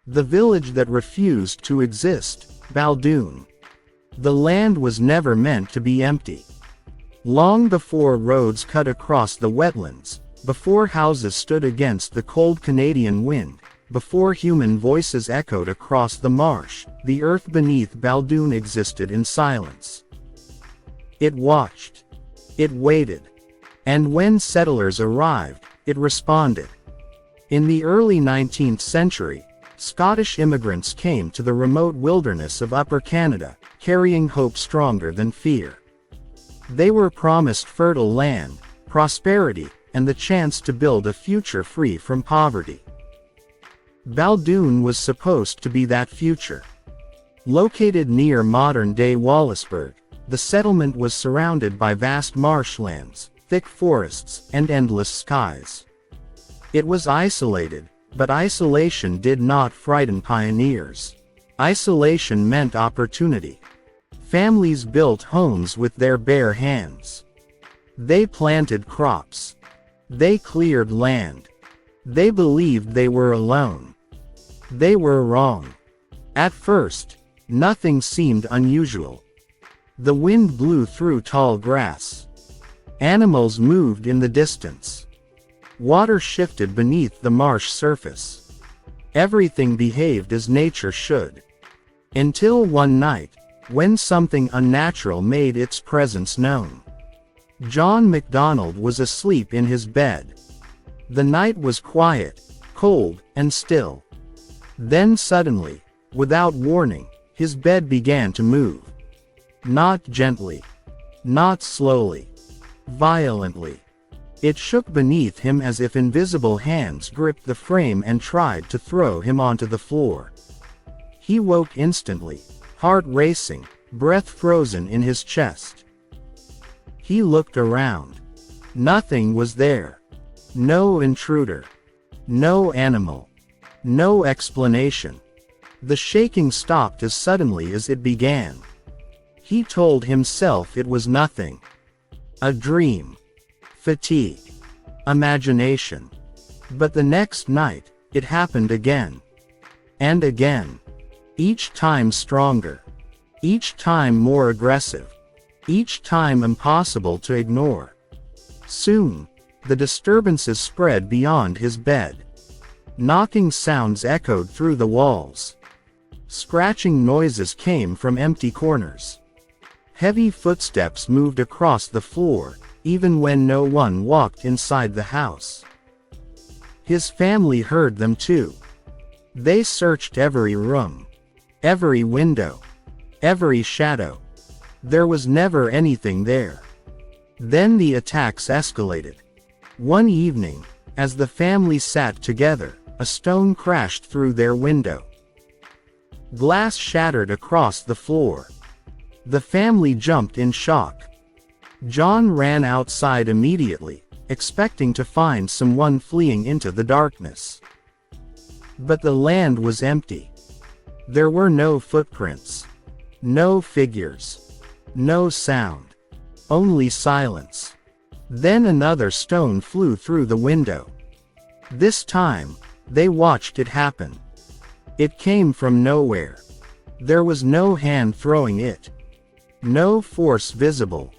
The village that refused to exist, Baldoon. The land was never meant to be empty. Long before roads cut across the wetlands, before houses stood against the cold Canadian wind, before human voices echoed across the marsh, the earth beneath Baldoon existed in silence. It watched. It waited. And when settlers arrived, it responded. In the early 19th century, Scottish immigrants came to the remote wilderness of Upper Canada, carrying hope stronger than fear. They were promised fertile land, prosperity, and the chance to build a future free from poverty. Baldoon was supposed to be that future. Located near modern-day Wallaceburg, the settlement was surrounded by vast marshlands, thick forests, and endless skies. It was isolated, but isolation did not frighten pioneers. Isolation meant opportunity. Families built homes with their bare hands. They planted crops. They cleared land. They believed they were alone. They were wrong. At first, nothing seemed unusual. The wind blew through tall grass. Animals moved in the distance. Water shifted beneath the marsh surface. Everything behaved as nature should. Until one night, when something unnatural made its presence known. John MacDonald was asleep in his bed. The night was quiet, cold, and still. Then suddenly, without warning, his bed began to move. Not gently. Not slowly. Violently. It shook beneath him as if invisible hands gripped the frame and tried to throw him onto the floor. He woke instantly, heart racing, breath frozen in his chest. He looked around. Nothing was there. No intruder. No animal. No explanation. The shaking stopped as suddenly as it began. He told himself it was nothing. A dream. Fatigue. Imagination. But the next night, it happened again. And again. Each time stronger. Each time more aggressive. Each time impossible to ignore. Soon, the disturbances spread beyond his bed. Knocking sounds echoed through the walls. Scratching noises came from empty corners. Heavy footsteps moved across the floor, even when no one walked inside the house. His family heard them too. They searched every room. Every window. Every shadow. There was never anything there. Then the attacks escalated. One evening, as the family sat together, a stone crashed through their window. Glass shattered across the floor. The family jumped in shock. John ran outside immediately, expecting to find someone fleeing into the darkness. But the land was empty. There were no footprints. No figures. No sound. Only silence. Then another stone flew through the window. This time, they watched it happen. It came from nowhere. There was no hand throwing it. No force visible.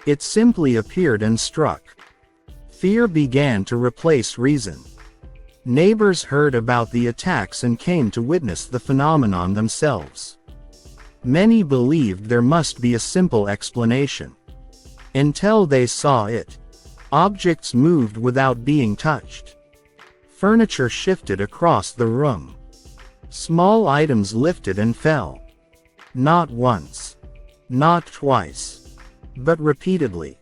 It simply appeared and struck. Fear began to replace reason. Neighbors heard about the attacks and came to witness the phenomenon themselves. Many believed there must be a simple explanation. Until they saw it. Objects moved without being touched. Furniture shifted across the room. Small items lifted and fell. Not once. Not twice. But repeatedly.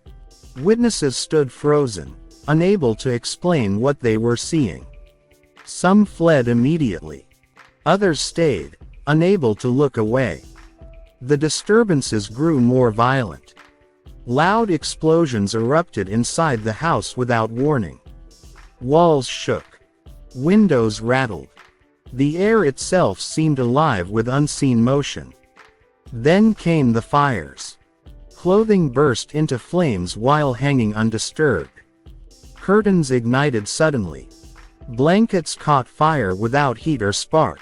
Witnesses stood frozen, unable to explain what they were seeing. Some fled immediately. Others stayed, unable to look away. The disturbances grew more violent. Loud explosions erupted inside the house without warning. Walls shook. Windows rattled. The air itself seemed alive with unseen motion. Then came the fires. Clothing burst into flames while hanging undisturbed. Curtains ignited suddenly. Blankets caught fire without heat or spark.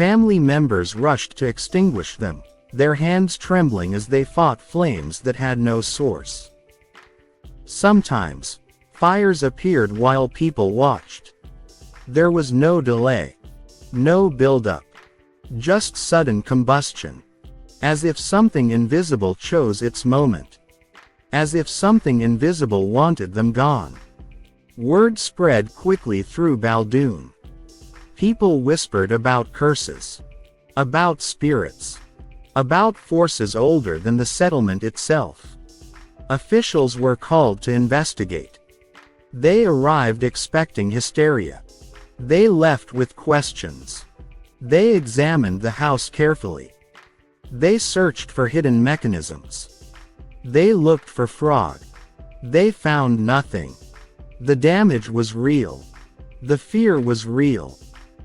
Family members rushed to extinguish them, their hands trembling as they fought flames that had no source. Sometimes, fires appeared while people watched. There was no delay, no build-up, just sudden combustion. As if something invisible chose its moment. As if something invisible wanted them gone. Word spread quickly through Baldoon. People whispered about curses. About spirits. About forces older than the settlement itself. Officials were called to investigate. They arrived expecting hysteria. They left with questions. They examined the house carefully. They searched for hidden mechanisms. They looked for fraud. They found nothing. The damage was real. The fear was real.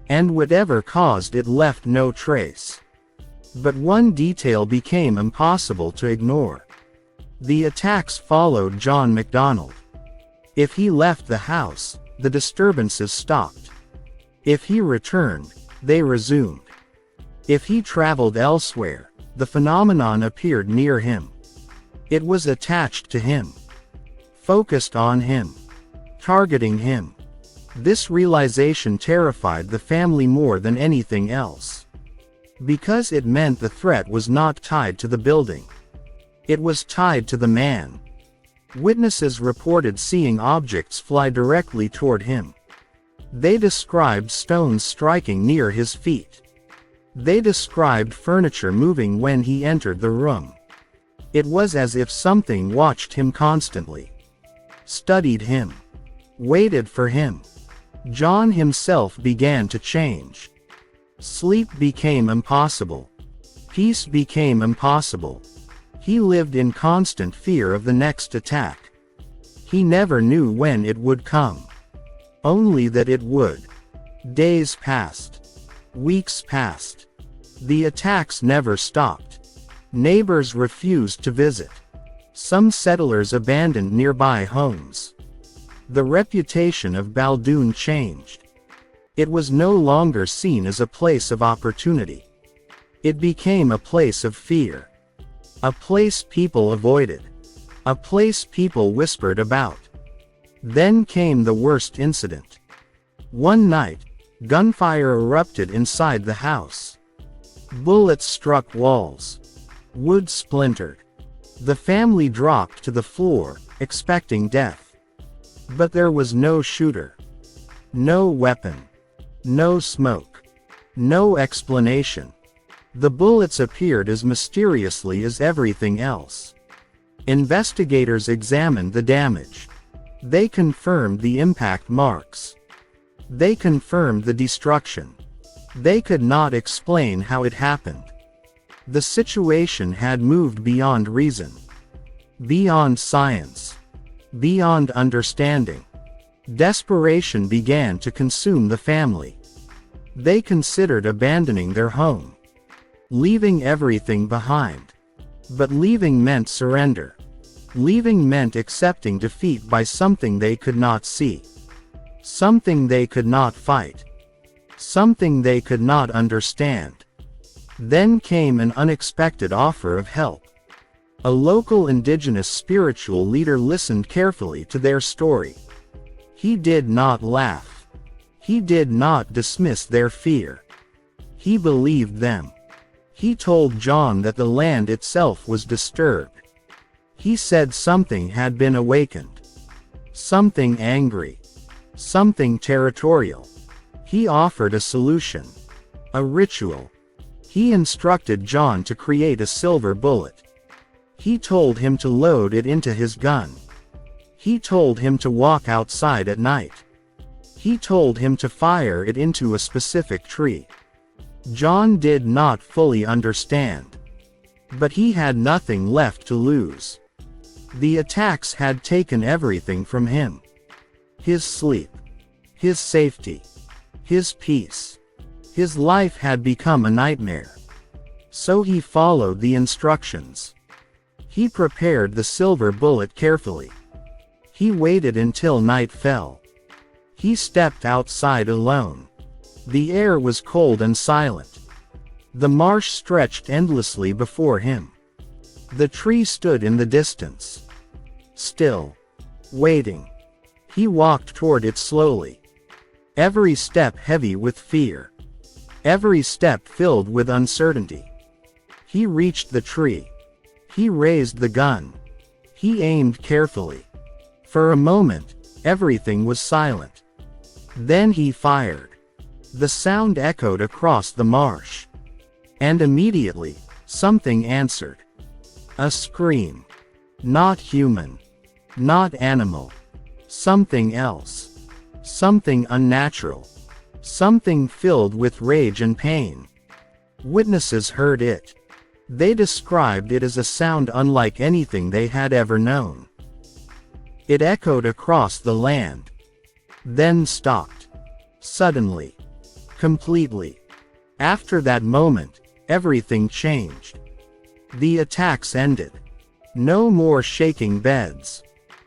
And whatever caused it left no trace. But one detail became impossible to ignore. The attacks followed John MacDonald. If he left the house, the disturbances stopped. If he returned, they resumed. If he traveled elsewhere, the phenomenon appeared near him. It was attached to him. Focused on him. Targeting him. This realization terrified the family more than anything else. Because it meant the threat was not tied to the building. It was tied to the man. Witnesses reported seeing objects fly directly toward him. They described stones striking near his feet. They described furniture moving when he entered the room. It was as if something watched him constantly. Studied him. Waited for him. John himself began to change. Sleep became impossible. Peace became impossible. He lived in constant fear of the next attack. He never knew when it would come. Only that it would. Days passed. Weeks passed. The attacks never stopped. Neighbors refused to visit. Some settlers abandoned nearby homes. The reputation of Baldoon changed. It was no longer seen as a place of opportunity. It became a place of fear. A place people avoided. A place people whispered about. Then came the worst incident. One night, gunfire erupted inside the house. Bullets struck walls. Wood splintered. The family dropped to the floor, expecting death. But there was no shooter. No weapon. No smoke. No explanation. The bullets appeared as mysteriously as everything else. Investigators examined the damage. They confirmed the impact marks. They confirmed the destruction. They could not explain how it happened. The situation had moved beyond reason. Beyond science. Beyond understanding. Desperation began to consume the family. They considered abandoning their home. Leaving everything behind. But leaving meant surrender. Leaving meant accepting defeat by something they could not see. Something they could not fight. Something they could not understand. Then came an unexpected offer of help. A local indigenous spiritual leader listened carefully to their story. He did not laugh. He did not dismiss their fear. He believed them. He told John that the land itself was disturbed. He said something had been awakened. Something angry. Something territorial. He offered a solution. A ritual. He instructed John to create a silver bullet. He told him to load it into his gun. He told him to walk outside at night. He told him to fire it into a specific tree. John did not fully understand. But he had nothing left to lose. The attacks had taken everything from him. His sleep. His safety. His peace. His life had become a nightmare. So he followed the instructions. He prepared the silver bullet carefully. He waited until night fell. He stepped outside alone. The air was cold and silent. The marsh stretched endlessly before him. The tree stood in the distance. Still. Waiting. He walked toward it slowly. Every step heavy with fear. Every step filled with uncertainty. He reached the tree. He raised the gun. He aimed carefully. For a moment, everything was silent. Then he fired. The sound echoed across the marsh. And immediately, something answered. A scream. Not human. Not animal. Something else. Something unnatural. Something filled with rage and pain. Witnesses heard it. They described it as a sound unlike anything they had ever known. It echoed across the land. Then stopped. Suddenly. Completely. After that moment, everything changed. The attacks ended. No more shaking beds.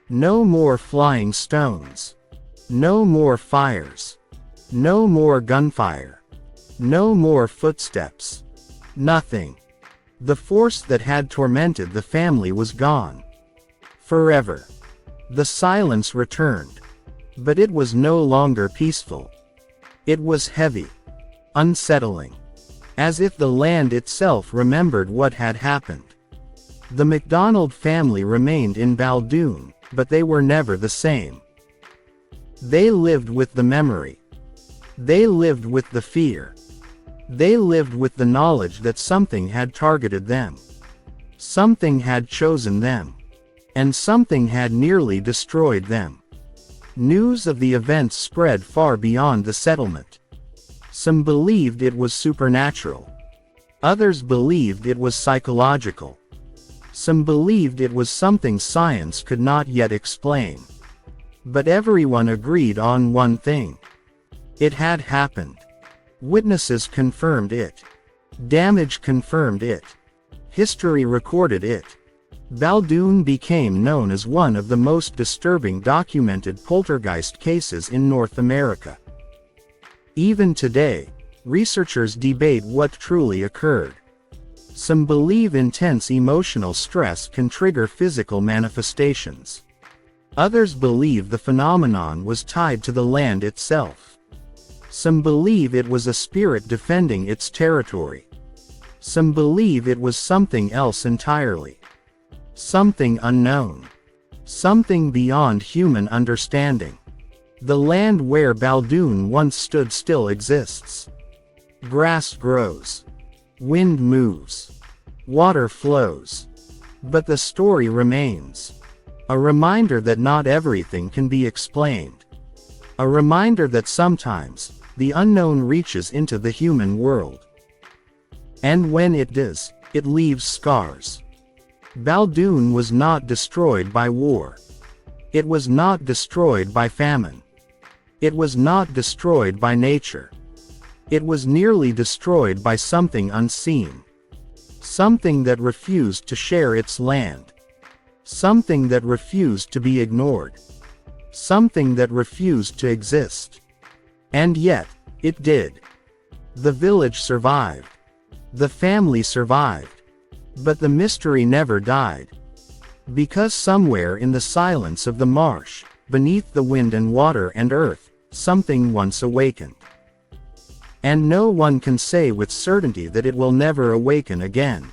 No more flying stones. No more fires. No more gunfire. No more footsteps. Nothing. The force that had tormented the family was gone. Forever. The silence returned. But it was no longer peaceful. It was heavy. Unsettling. As if the land itself remembered what had happened. The MacDonald family remained in Baldoon, but they were never the same. They lived with the memory. They lived with the fear. They lived with the knowledge that something had targeted them. Something had chosen them. And something had nearly destroyed them. News of the events spread far beyond the settlement. Some believed it was supernatural. Others believed it was psychological. Some believed it was something science could not yet explain. But everyone agreed on one thing. It had happened. Witnesses confirmed it. Damage confirmed it. History recorded it. Baldoon became known as one of the most disturbing documented poltergeist cases in North America. Even today, researchers debate what truly occurred. Some believe intense emotional stress can trigger physical manifestations. Others believe the phenomenon was tied to the land itself. Some believe it was a spirit defending its territory. Some believe it was something else entirely. Something unknown. Something beyond human understanding. The land where Baldoon once stood still exists. Grass grows. Wind moves. Water flows. But the story remains. A reminder that not everything can be explained. A reminder that sometimes, the unknown reaches into the human world. And when it does, it leaves scars. Baldoon was not destroyed by war. It was not destroyed by famine. It was not destroyed by nature. It was nearly destroyed by something unseen. Something that refused to share its land. Something that refused to be ignored. Something that refused to exist. And yet, it did. The village survived. The family survived. But the mystery never died. Because somewhere in the silence of the marsh, beneath the wind and water and earth, something once awakened. And no one can say with certainty that it will never awaken again.